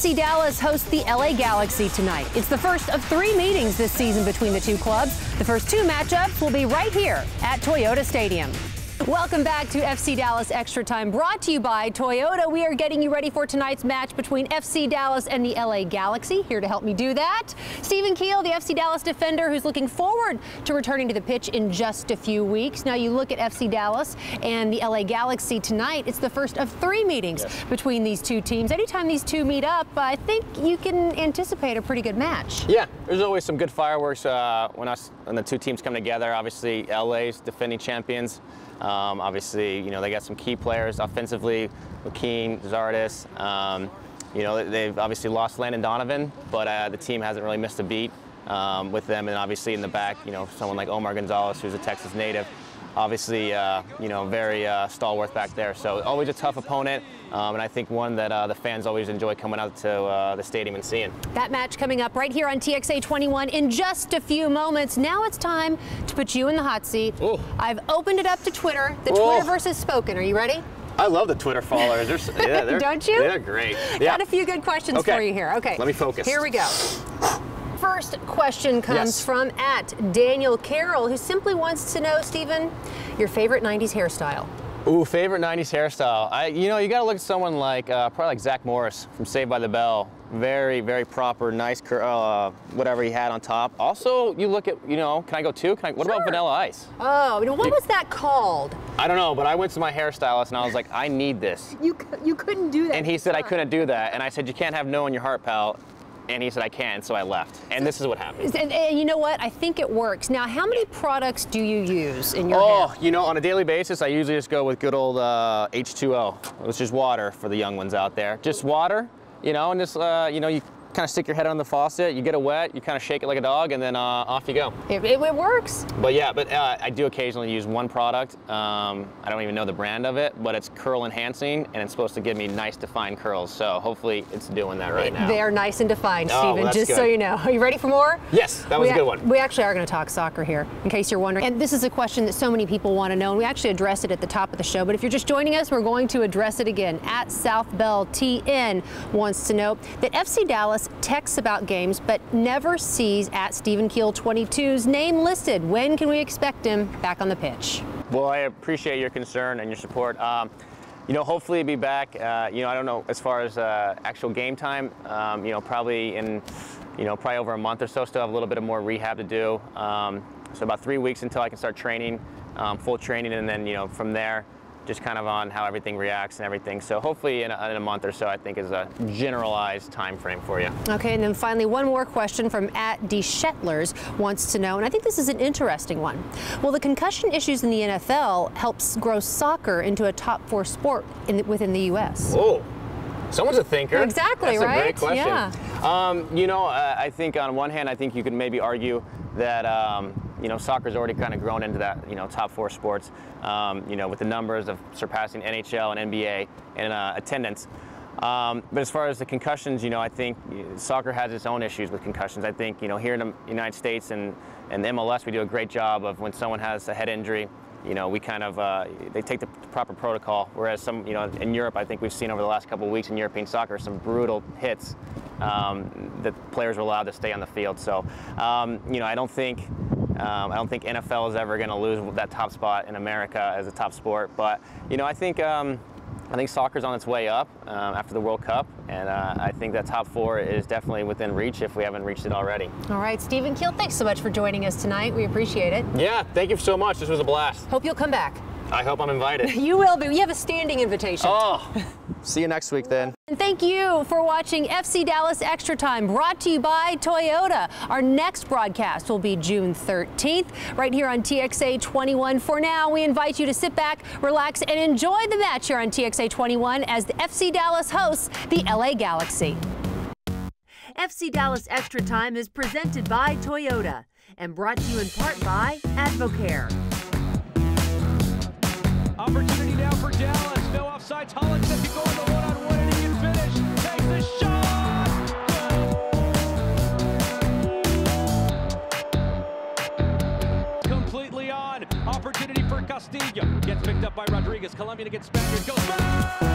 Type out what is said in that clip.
FC Dallas hosts the LA Galaxy tonight. It's the first of 3 meetings this season between the two clubs. The first 2 matchups will be right here at Toyota Stadium. Welcome back to FC Dallas Extra Time, brought to you by Toyota. We are getting you ready for tonight's match between FC Dallas and the LA Galaxy. Here to help me do that, Stephen Keel, the FC Dallas defender, who's looking forward to returning to the pitch in just a few weeks. Now, you look at FC Dallas and the LA Galaxy tonight. It's the first of 3 meetings between these two teams. Anytime these two meet up, I think you can anticipate a pretty good match. Yeah, there's always some good fireworks when the two teams come together. Obviously, LA's defending champions. Obviously, you know, they got some key players offensively with Keel, Zardis. You know, they've obviously lost Landon Donovan, but the team hasn't really missed a beat with them. And obviously in the back, you know, someone like Omar Gonzalez, who's a Texas native, obviously, you know, very stalwart back there. So always a tough opponent, and I think one that the fans always enjoy coming out to the stadium and seeing. That match coming up right here on TXA 21 in just a few moments. Now it's time to put you in the hot seat. Ooh. I've opened it up to Twitter, the Twitter versus Spoken. Are you ready? I love the Twitter followers. Don't you? They're great. Got a few good questions for you here. Okay. Let me focus. Here we go. First question comes from @Daniel Carroll, who simply wants to know, Stephen, your favorite 90s hairstyle. Ooh, favorite 90s hairstyle. You know, you got to look at someone like, probably like Zach Morris from Saved by the Bell. Very, very proper, nice, whatever he had on top. Also, you look at, you know, can I go 2? What about Vanilla Ice? Oh, what was that called? I don't know, but I went to my hairstylist and I was like, I need this. You couldn't do that. And he said I couldn't do that. And I said, you can't have no in your heart, pal. And he said, I can, so I left. And this is what happened. And you know what? I think it works. Now, how many products do you use in your hair? You know, on a daily basis, I usually just go with good old H2O, which is water for the young ones out there. Just water, you know, and just, you know, you kind of stick your head on the faucet, you get it wet, you kind of shake it like a dog, and then off you go. It works. But yeah, I do occasionally use one product. I don't even know the brand of it, but it's curl enhancing, and it's supposed to give me nice defined curls. So hopefully it's doing that right now. They are nice and defined, Stephen, well, just so you know. Are you ready for more? Yes, that was a good one. We actually are going to talk soccer here, in case you're wondering. And this is a question that so many people want to know, and we actually addressed it at the top of the show. But if you're just joining us, we're going to address it again. @SouthBellTN wants to know that FC Dallas texts about games, but never sees @StephenKeel22's name listed. When can we expect him back on the pitch? Well, I appreciate your concern and your support. You know, hopefully be back. You know, I don't know as far as actual game time. You know, probably in, you know, probably over a month or so. Still have a little bit of more rehab to do. So about 3 weeks until I can start training, full training, and then, you know, from there, just kind of on how everything reacts and everything. So hopefully in a month or so, I think, is a generalized time frame for you. Okay, and then finally, one more question from @DShettlers wants to know, and I think this is an interesting one. Will the concussion issues in the NFL help grow soccer into a top 4 sport within the U.S.? Oh, someone's a thinker. Exactly, That's right? a great question. Yeah. You know, I think on one hand, I think you could maybe argue that you know, soccer's already kind of grown into that, you know, top 4 sports, you know, with the numbers of surpassing NHL and NBA in attendance. But as far as the concussions, you know, I think soccer has its own issues with concussions. I think, you know, here in the United States and MLS, we do a great job of when someone has a head injury, you know, we kind of, they take the proper protocol, whereas some, you know, in Europe, I think we've seen over the last couple of weeks in European soccer some brutal hits that players are allowed to stay on the field. So, you know, I don't think NFL is ever going to lose that top spot in America as a top sport. But, you know, I think soccer's on its way up after the World Cup, and I think that top 4 is definitely within reach if we haven't reached it already. All right, Stephen Keel, thanks so much for joining us tonight. We appreciate it. Yeah, thank you so much. This was a blast. Hope you'll come back. I hope I'm invited. You will be. We have a standing invitation. Oh, see you next week then. And thank you for watching FC Dallas Extra Time, brought to you by Toyota. Our next broadcast will be June 13th, right here on TXA 21. For now, we invite you to sit back, relax, and enjoy the match here on TXA 21 as the FC Dallas hosts the LA Galaxy. FC Dallas Extra Time is presented by Toyota and brought to you in part by Advocare. Opportunity now for Dallas. No offsides. Holland set to go on the one-on-one, and he can finish. Takes the shot. Goal! Completely on. Opportunity for Castillo. Gets picked up by Rodriguez. Colombian against Spaniard. Goes back.